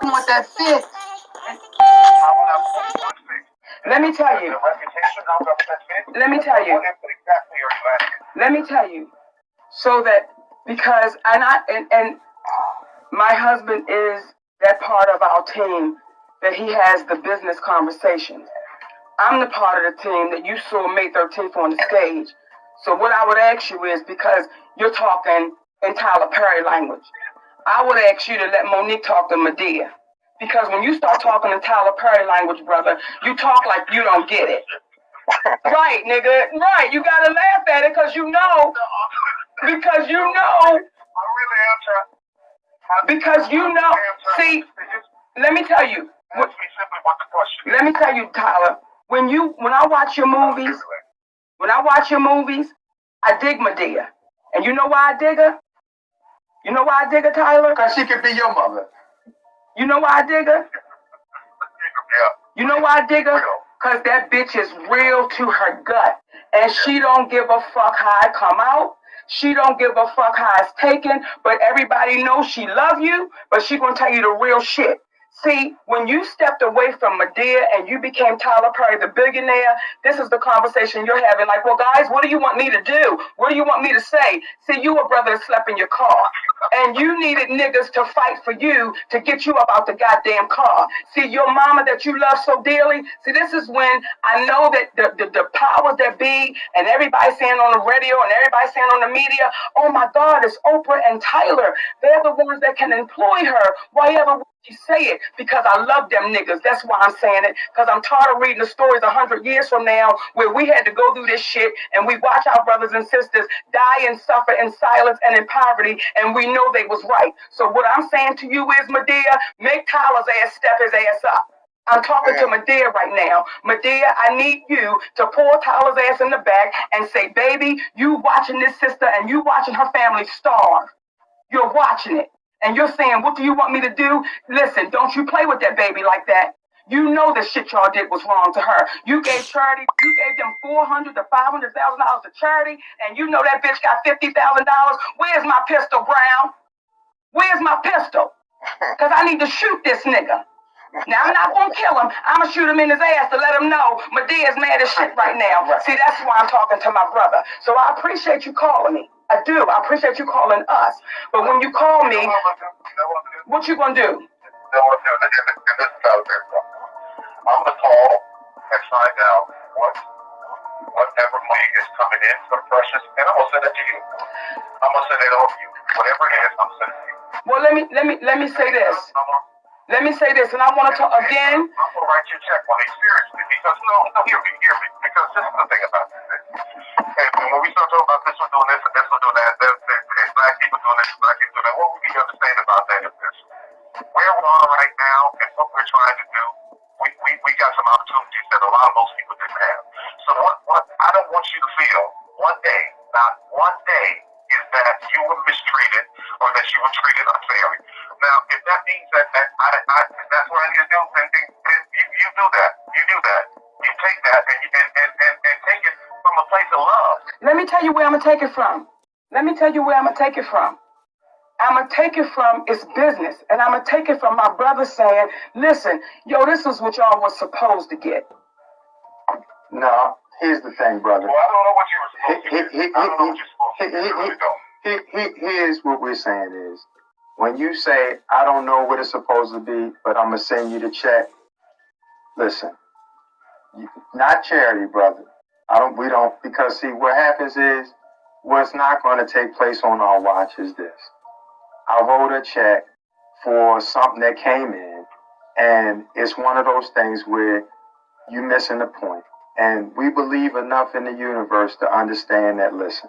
You want that fit? Let me tell you. Let me tell you. Let me tell you. So that because and my husband is that part of our team that he has the business conversations. I'm the part of the team that you saw May 13th on the stage. So what I would ask you is, because you're talking in Tyler Perry language, I would ask you to let Monique talk to Madea. Because when you start talking in Tyler Perry language, brother, you talk like you don't get it. Right, nigga. Right. You gotta laugh at it because you know. Because you know. Because you know. See, let me tell you. Let me tell you, Tyler. When I watch your movies, I dig Madea. And you know why I dig her? You know why I dig her, Tyler? Because she could be your mother. You know why I dig her? You know why I dig her? Because that bitch is real to her gut. And she don't give a fuck how I come out. She don't give a fuck how it's taken. But everybody knows she love you. But she gonna tell you the real shit. See, when you stepped away from Madea and you became Tyler Perry, the billionaire, this is the conversation you're having. Like, well, guys, what do you want me to do? What do you want me to say? See, you a brother that slept in your car. And you needed niggas to fight for you to get you up out the goddamn car. See, your mama that you love so dearly. See, this is when I know that the powers that be and everybody saying on the radio and everybody saying on the media, oh my God, it's Oprah and Tyler. They're the ones that can employ her. Why ever you say it? Because I love them niggas. That's why I'm saying it. Because I'm tired of reading the stories 100 years from now where we had to go through this shit and we watch our brothers and sisters die and suffer in silence and in poverty, and we know they was right. So what I'm saying to you is, Madea, make Tyler's ass step his ass up. I'm talking to Madea right now. Madea, I need you to pull Tyler's ass in the back and say, baby, you watching this sister and you watching her family starve. You're watching it. And you're saying, what do you want me to do? Listen, don't you play with that baby like that. You know the shit y'all did was wrong to her. You gave charity, you gave them $400,000 to $500,000 to charity, and you know that bitch got $50,000. Where's my pistol, Brown? Where's my pistol? Because I need to shoot this nigga. Now, I'm not going to kill him. I'm going to shoot him in his ass to let him know Medea's mad as shit right now. See, that's why I'm talking to my brother. So I appreciate you calling me. I do. I appreciate you calling us. But when you call me, what you going to do? I'm going to call and find out whatever money is coming in for the Precious, and I'm going to send it to you. I'm going to send it over to you. Whatever it is, I'm sending it to you. Well, let me say this. Let me say this, and I want to talk again. I'm going to write you a check on it, seriously, because, no, hear me, because this is the thing about this. And when we start talking about this one doing this and this one doing that, there's black people doing this, black people doing that, what we need to understand about that is this. Where we are right now and what we're trying to do, we got some opportunities that a lot of most people didn't have. So what I don't want you to feel one day, not one day, is that you were mistreated or that you were treated unfairly. Now, if that means that that's what I need to do, then you do that. You do that. You take that and take it from a place of love. Let me tell you where I'm going to take it from. I'm going to take it from it's business. And I'm going to take it from my brother saying, listen, yo, this is what y'all was supposed to get. No, here's the thing, brother. Well, I don't know what you were supposed to get. I don't know what you're supposed to get. I really don't. Here's what we're saying is, when you say, I don't know what it's supposed to be, but I'm going to send you the check, listen, not charity, brother. We don't, because see, what happens is, what's not going to take place on our watch is this. I wrote a check for something that came in, and it's one of those things where you're missing the point. And we believe enough in the universe to understand that, listen,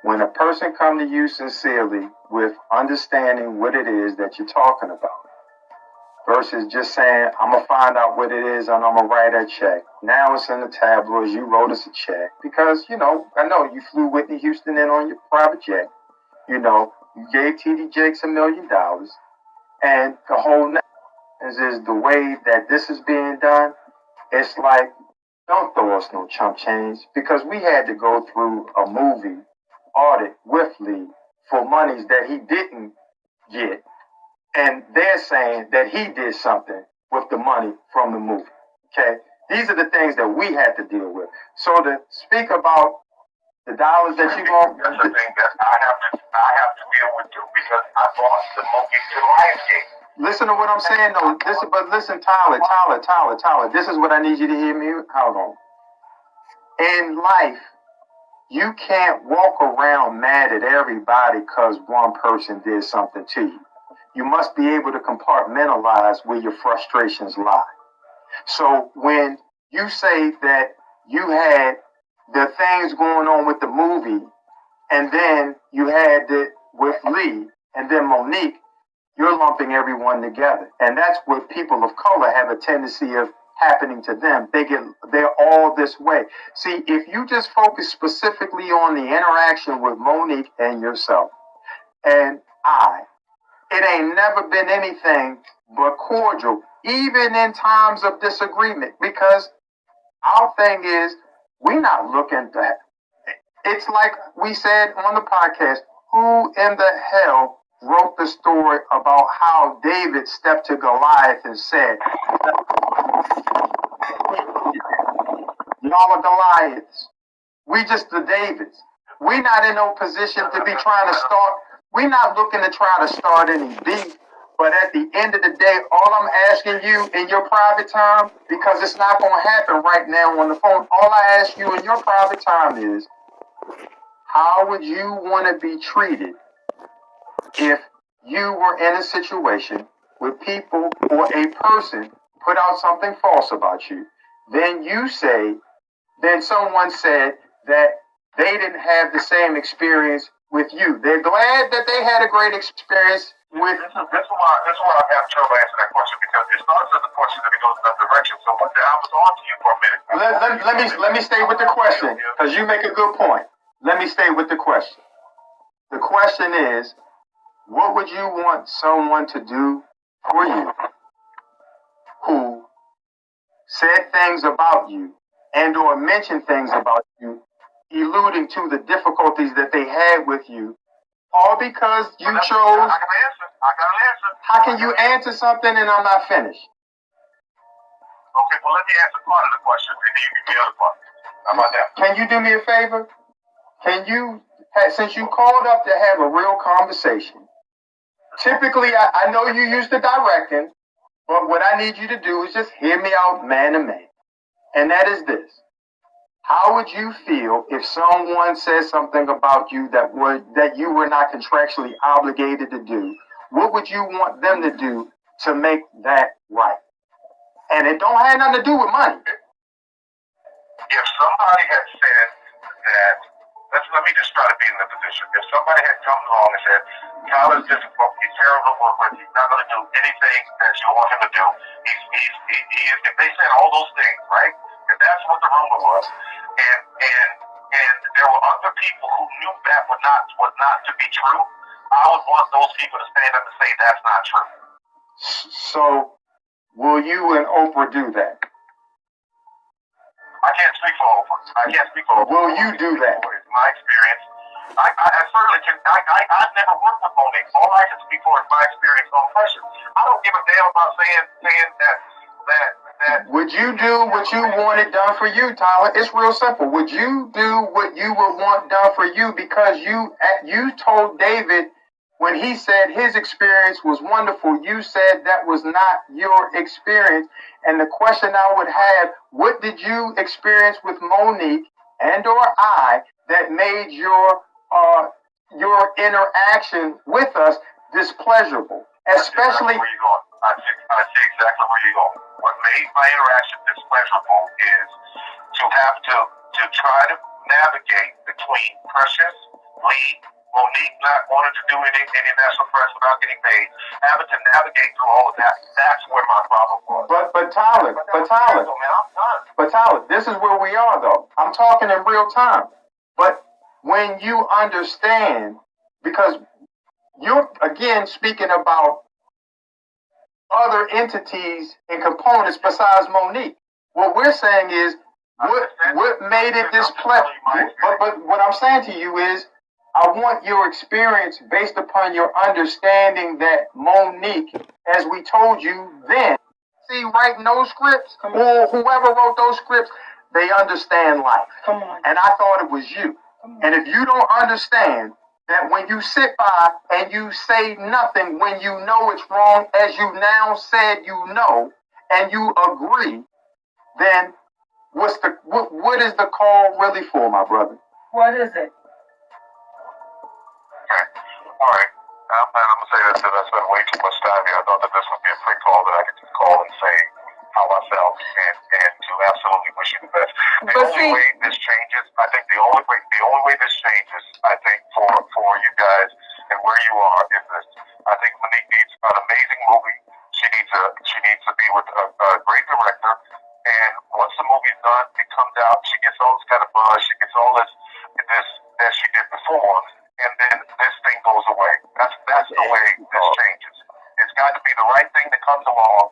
when a person comes to you sincerely with understanding what it is that you're talking about, versus just saying, I'm going to find out what it is and I'm going to write a check. Now it's in the tabloids, you wrote us a check. Because, I know you flew Whitney Houston in on your private jet. You gave T.D. Jakes $1 million. And the whole is the way that this is being done, it's like, don't throw us no chump change. Because we had to go through a movie audit with Lee for monies that he didn't get, and they're saying that he did something with the money from the movie. Okay, these are the things that we had to deal with. So to speak about the dollars that you going, that's the thing that I have to deal with too, because I bought the movie to Lionsgate. Listen to what I'm saying though. But listen, Tyler. This is what I need you to hear me. Hold on. In life, you can't walk around mad at everybody because one person did something to you. You must be able to compartmentalize where your frustrations lie. So when you say that you had the things going on with the movie, and then you had it with Lee, and then Monique, you're lumping everyone together. And that's what people of color have a tendency of happening to them. They're all this way. See, if you just focus specifically on the interaction with Monique and yourself and it ain't never been anything but cordial, even in times of disagreement, because our thing is, we're not looking to, it's like we said on the podcast, who in the hell wrote the story about how David stepped to Goliath and said, y'all are Goliaths. We just the Davids. We're not in no position to be trying to start. We're not looking to try to start any beef. But at the end of the day, all I'm asking you in your private time, because it's not going to happen right now on the phone, all I ask you in your private time is, how would you want to be treated if you were in a situation where people or a person put out something false about you? Then someone said that they didn't have the same experience with you. They're glad that they had a great experience with. That's why I have trouble answering that question, because it starts as a question and it goes in another direction. So I was on to you for a minute. Let me stay with the question, because you make a good point. Let me stay with the question. The question is, what would you want someone to do for you who said things about you and or mentioned things about you, alluding to the difficulties that they had with you, all because you chose? I got an answer. How can you answer something and I'm not finished? Okay, well, let me answer part of the question, and then you give me the other part. How about that? Can you do me a favor? Can you, since you called up to have a real conversation, typically I know you used to directing, but what I need you to do is just hear me out man to man. And that is this. How would you feel if someone says something about you that you were not contractually obligated to do? What would you want them to do to make that right? And it don't have nothing to do with money. If somebody had said that, let me just try to be in the position. If somebody had come along and said, Tyler's difficult, he's terrible to work with, he's not going to do anything that you want him to do. If they said all those things, right? If that's what the rumor was, and there were other people who knew that was not to be true, I would want those people to stand up and say that's not true. So, will you and Oprah do that? I can't speak for Oprah. Will you do that? It's my experience. I certainly can. I've never worked with Monique. All I can speak for is my experience on pressure. I don't give a damn about saying that. Would you do what you wanted done for you, Tyler? It's real simple. Would you do what you would want done for you because you told David when he said his experience was wonderful, you said that was not your experience. And the question I would have, what did you experience with Monique and or I that made your interaction with us displeasurable? Especially, I see exactly where you're going. What made my interaction displeasurable is to have to try to navigate between Precious, Lee, Monique not wanting to do any national press without getting paid, having to navigate through all of that. That's where my problem was. But Tyler, this is where we are though. I'm talking in real time. But when you understand, because you're again speaking about other entities and components besides Monique. What we're saying is what made it displeasurable. But what I'm saying to you is I want your experience based upon your understanding that Monique, as we told you then, see, writing those scripts, or whoever wrote those scripts, they understand life. Come on. And I thought it was you. And if you don't understand that when you sit by and you say nothing when you know it's wrong, as you now said you know, and you agree, then what is the call really for, my brother? What is it? Okay. All right. I'm going to say this because I spent way too much time here. I thought that this would be a quick call that I could just call and say how I felt and to absolutely wish you the best. The only way this changes, I think the only way this changes, I think for you guys and where you are is this. I think Monique needs an amazing movie. She needs to be with a great director. And once the movie's done, it comes out. She gets all this kind of buzz. She gets all this that she did before, and then this thing goes away. That's the way this changes. It's got to be the right thing that comes along.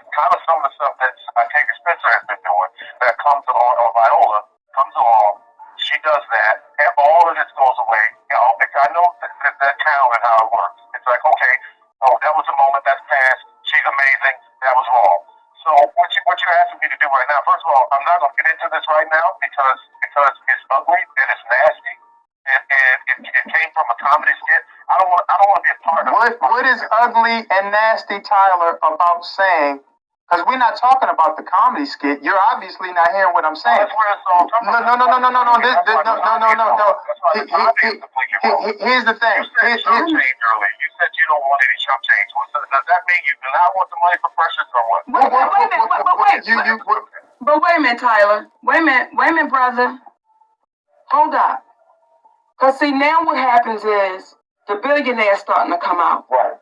Kind of some of the stuff that Octavia Spencer has been doing that comes along, or Viola comes along. She does that, and all of this goes away. I know that town and how it works. It's like, okay, oh, that was a moment that's passed. She's amazing. That was wrong. So what you're asking me to do right now, first of all, I'm not going to get into this right now because it's ugly and it's nasty and it came from a comedy skit. I don't want to be a part of it. What is ugly and nasty, Tyler, about saying? Because we're not talking about the comedy skit. You're obviously not hearing what I'm saying. That's where it's all coming from. No. Here's the thing. You said chump change earlier. You said you don't want any chump change. Does that mean you do not want the money for precious or what? But wait a minute, Tyler. Wait a minute, brother. Hold up. Because see, now what happens is the billionaire's starting to come out. Right.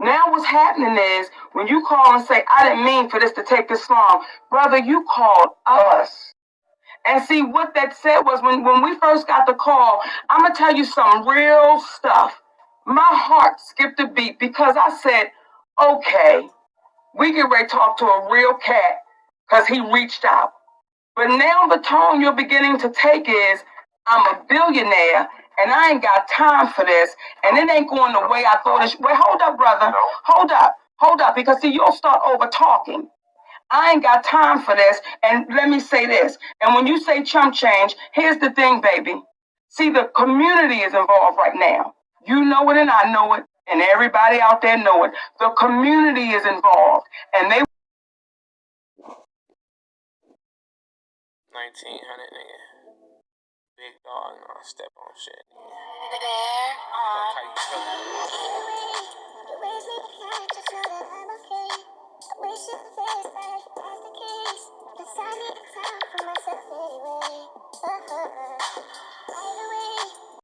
Now what's happening is when you call and say, I didn't mean for this to take this long, brother, you called us. And see, what that said was when we first got the call, I'm going to tell you some real stuff. My heart skipped a beat because I said, okay, we get ready to talk to a real cat because he reached out. But now the tone you're beginning to take is, I'm a billionaire and I ain't got time for this. And it ain't going the way I thought it should. Wait, hold up, brother. Hold up. Because see, you'll start over talking. I ain't got time for this. And let me say this. And when you say chump change, here's the thing, baby. See, the community is involved right now. You know it and I know it. And everybody out there know it. The community is involved. And they 1900, nigga. Big dog, no, I step on shit. Bear on.